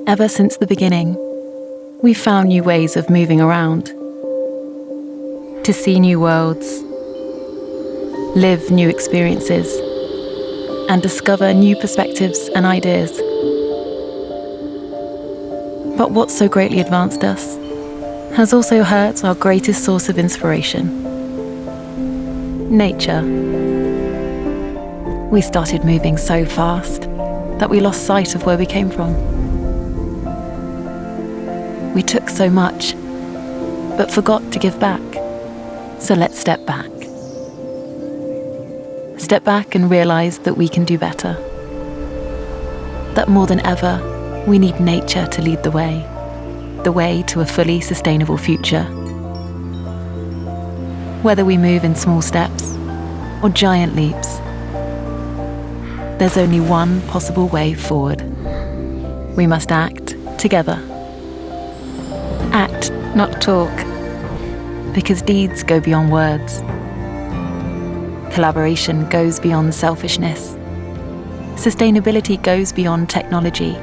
Ever since the beginning, we've found new ways of moving around, to see new worlds, live new experiences, and discover new perspectives and ideas. But what so greatly advanced us has also hurt our greatest source of inspiration: nature. We started moving so fast that we lost sight of where we came from. We took so much, but forgot to give back. So let's step back. Step back and realize that we can do better. That more than ever, we need nature to lead the way to a fully sustainable future. Whether we move in small steps or giant leaps, there's only one possible way forward. We must act together. Act, not talk, because deeds go beyond words. Collaboration goes beyond selfishness. Sustainability goes beyond technology.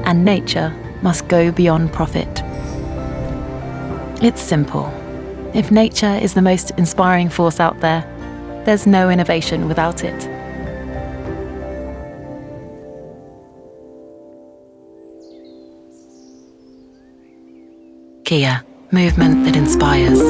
And nature must go beyond profit. It's simple. If nature is the most inspiring force out there, there's no innovation without it. Kia, movement that inspires.